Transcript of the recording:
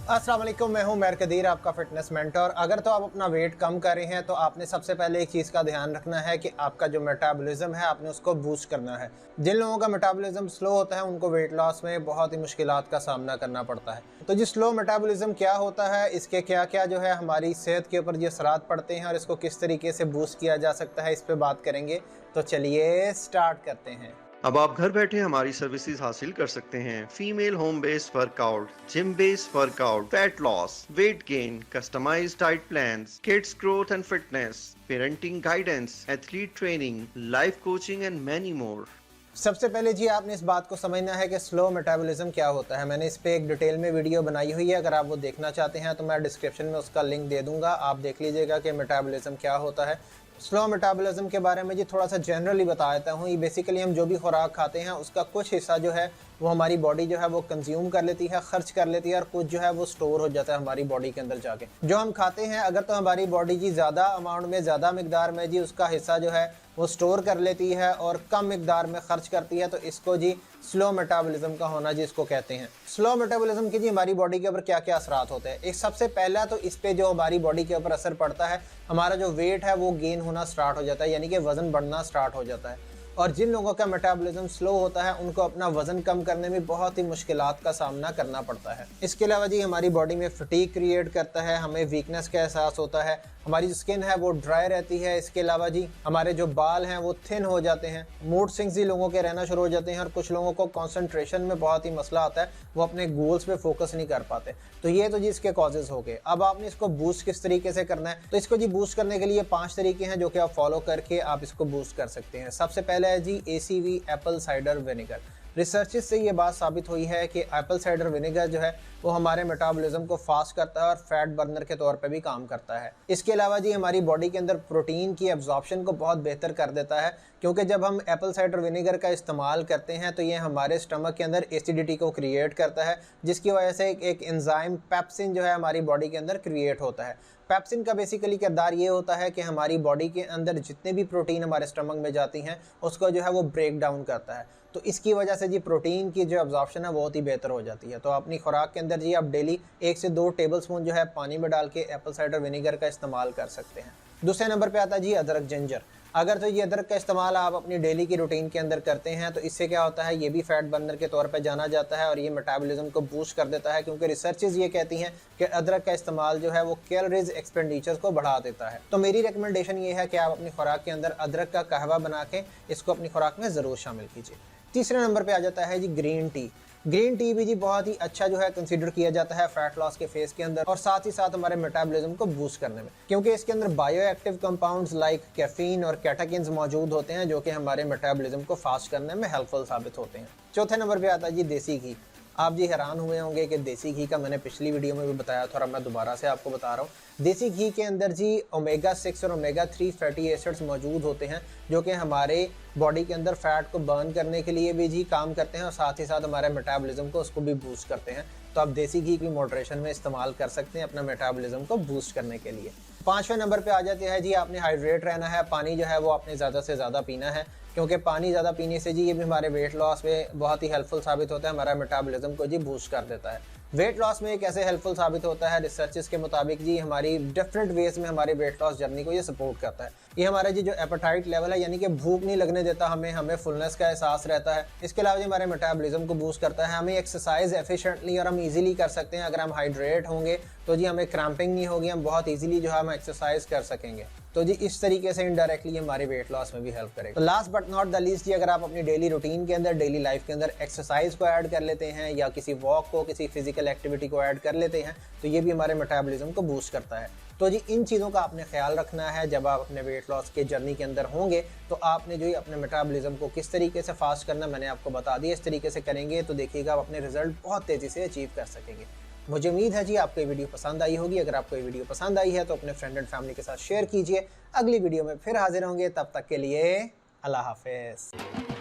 अस्सलाम वालेकुम, मैं हूं मैर कदीर, आपका फिटनेस मेंटर। अगर तो आप अपना वेट कम कर रहे हैं तो आपने सबसे पहले एक चीज़ का ध्यान रखना है कि आपका जो मेटाबॉलिज्म है आपने उसको बूस्ट करना है। जिन लोगों का मेटाबॉलिज्म स्लो होता है उनको वेट लॉस में बहुत ही मुश्किलात का सामना करना पड़ता है। तो जी स्लो मेटाबॉलिज्म क्या होता है, इसके क्या क्या जो है हमारी सेहत के ऊपर ये असरात पड़ते हैं और इसको किस तरीके से बूस्ट किया जा सकता है, इस पर बात करेंगे। तो चलिए स्टार्ट करते हैं। अब आप घर बैठे हमारी सर्विसेज हासिल कर सकते हैं। Female home based workout, gym based workout, fat loss, weight gain, customised diet plans, kids growth and fitness, parenting guidance, athlete training, life coaching and many more. सबसे पहले जी आपने इस बात को समझना है कि स्लो मेटाबॉलिज्म क्या होता है। मैंने इस पे एक डिटेल में वीडियो बनाई हुई है, अगर आप वो देखना चाहते हैं तो मैं डिस्क्रिप्शन में उसका लिंक दे दूंगा, आप देख लीजिएगा कि मेटाबॉलिज्म क्या होता है। स्लो मेटाबॉलिज्म के बारे में जी थोड़ा सा जनरली बता देता हूँ। ये बेसिकली हम जो भी खुराक खाते हैं उसका कुछ हिस्सा जो है वो हमारी बॉडी जो है वो कंज्यूम कर लेती है, खर्च कर लेती है, और कुछ जो है वो स्टोर हो जाता है हमारी बॉडी के अंदर जाके। जो हम खाते हैं अगर तो हमारी बॉडी जी ज़्यादा अमाउंट में, ज़्यादा मिकदार में जी उसका हिस्सा जो है वो स्टोर कर लेती है और कम मिकदार में खर्च करती है, तो इसको जी स्लो मेटाबॉलिज्म का होना जी इसको कहते हैं। स्लो मेटाबॉलिज्म की जी हमारी बॉडी के ऊपर क्या क्या असरात होते हैं। एक सबसे पहला तो इस पे जो हमारी बॉडी के ऊपर असर पड़ता है, हमारा जो वेट है वो गेन होना स्टार्ट हो जाता है, यानी कि वजन बढ़ना स्टार्ट हो जाता है। और जिन लोगों का मेटाबॉलिज्म स्लो होता है उनको अपना वजन कम करने में बहुत ही मुश्किलात का सामना करना पड़ता है। इसके अलावा जी हमारी बॉडी में फटीग क्रिएट करता है, हमें वीकनेस का एहसास होता है, हमारी जो स्किन है वो ड्राई रहती है। इसके अलावा जी हमारे जो बाल हैं वो थिन हो जाते हैं, मूड स्विंग्स ही लोगों के रहना शुरू हो जाते हैं, और कुछ लोगों को कंसंट्रेशन में बहुत ही मसला आता है, वो अपने गोल्स पे फोकस नहीं कर पाते। तो ये तो जी इसके कॉजेज हो गए। अब आपने इसको बूस्ट किस तरीके से करना है, तो इसको जी बूस्ट करने के लिए 5 तरीके हैं जो कि आप फॉलो करके आप इसको बूस्ट कर सकते हैं। सबसे पहले है जी ACV, Apple cider vinegar. Researches से ये बात साबित हुई है कि एप्पल साइडर विनेगर जो है वो हमारे मेटाबॉलिज्म को फास्ट करता है और फैट बर्नर के तौर पे भी काम करता है। इसके अलावा जी हमारी बॉडी के अंदर प्रोटीन की एब्जॉर्प्शन को बहुत बेहतर कर देता है, क्योंकि जब हम एप्पल साइडर विनेगर का इस्तेमाल करते हैं तो ये हमारे स्टमक के अंदर एसिडिटी को क्रिएट करता है, जिसकी वजह से एक एंजाइम पेप्सिन जो है हमारी बॉडी के अंदर क्रिएट होता है। पेप्सिन का बेसिकली किरदार ये होता है कि हमारी बॉडी के अंदर जितने भी प्रोटीन हमारे स्टमक में जाती हैं उसको जो है वो ब्रेक डाउन करता है। तो इसकी वजह से जी प्रोटीन की जो एब्जॉर्प्शन है बहुत ही बेहतर हो जाती है। तो अपनी खुराक के अंदर जी आप डेली 1 से 2 टेबलस्पून जो है पानी में डाल के एप्पल साइडर विनेगर का इस्तेमाल कर सकते हैं। दूसरे नंबर पे आता है जी अदरक, जिंजर। अगर तो ये अदरक का इस्तेमाल आप अपनी डेली की रूटीन के अंदर करते हैं तो इससे क्या होता है, ये भी फैट बर्नर के तौर पे जाना जाता है और ये मेटाबॉलिज्म को बूस्ट कर देता है, क्योंकि रिसर्चेज ये कहती हैं कि अदरक का इस्तेमाल जो है वो कैलोरीज एक्सपेंडिचर को बढ़ा देता है। तो मेरी रिकमेंडेशन ये है कि आप अपनी खुराक के अंदर अदरक का कहवा बना के इसको अपनी खुराक में ज़रूर शामिल कीजिए। तीसरे नंबर पे आ जाता है जी ग्रीन टी। ग्रीन टी भी जी बहुत ही अच्छा जो है कंसीडर किया जाता है फैट लॉस के फेज के अंदर, और साथ ही साथ हमारे मेटाबॉलिज्म को बूस्ट करने में, क्योंकि इसके अंदर bio active compounds like caffeine और कैटेकिन्स मौजूद होते हैं जो कि हमारे मेटाबॉलिज्म को फास्ट करने में हेल्पफुल साबित होते हैं। चौथे नंबर पे आता है जी देसी घी। आप जी हैरान हुए होंगे कि देसी घी का मैंने पिछली वीडियो में भी बताया था और अब मैं दोबारा से आपको बता रहा हूँ। देसी घी के अंदर जी ओमेगा 6 और ओमेगा 3 फैटी एसिड्स मौजूद होते हैं जो कि हमारे बॉडी के अंदर फैट को बर्न करने के लिए भी जी काम करते हैं और साथ ही साथ हमारे मेटाबॉलिज्म को उसको भी बूस्ट करते हैं। तो आप देसी घी की मॉडरेशन में इस्तेमाल कर सकते हैं अपना मेटाबॉलिज्म को बूस्ट करने के लिए। 5वें नंबर पे आ जाते हैं जी आपने हाइड्रेट रहना है। पानी जो है वो आपने ज़्यादा से ज़्यादा पीना है, क्योंकि पानी ज़्यादा पीने से जी ये भी हमारे वेट लॉस में बहुत ही हेल्पफुल साबित होता है, हमारा मेटाबॉलिज्म को जी बूस्ट कर देता है। वेट लॉस में ये कैसे हेल्पफुल साबित होता है, रिसर्चेस के मुताबिक जी हमारी डिफरेंट वेज में हमारे वेट लॉस जर्नी को ये सपोर्ट करता है। ये हमारे जी जो एपेटाइट लेवल है, यानी कि भूख नहीं लगने देता, हमें फुलनेस का एहसास रहता है। इसके अलावा जी हमारे मेटाबॉलिज्म को बूस्ट करता है, हमें एक्सरसाइज एफिशिएंटली और हम इजीली कर सकते हैं। अगर हम हाइड्रेट होंगे तो जी हमें क्रैम्पिंग नहीं होगी, हम बहुत इजीली जो है हम एक्सरसाइज कर सकेंगे। तो जी इस तरीके से इनडायरेक्टली हमारे वेट लॉस में भी हेल्प करेगा। तो last but not the least जी अगर आप अपनी डेली रूटीन के अंदर, डेली लाइफ के अंदर एक्सरसाइज को ऐड कर लेते हैं या किसी वॉक को, किसी फिजिकल एक्टिविटी को ऐड कर लेते हैं तो ये भी हमारे मेटाबॉलिज्म को बूस्ट करता है। तो जी इन चीज़ों का आपने ख्याल रखना है जब आप अपने वेट लॉस के जर्नी के अंदर होंगे। तो आपने जो है अपने मेटाबॉलिज्म को किस तरीके से फास्ट करना मैंने आपको बता दिया। इस तरीके से करेंगे तो देखिएगा आप अपने रिजल्ट बहुत तेज़ी से अचीव कर सकेंगे। मुझे उम्मीद है जी आपको ये वीडियो पसंद आई होगी। अगर आपको ये वीडियो पसंद आई है तो अपने फ्रेंड एंड फैमिली के साथ शेयर कीजिए। अगली वीडियो में फिर हाजिर होंगे, तब तक के लिए अल्लाह हाफिज़।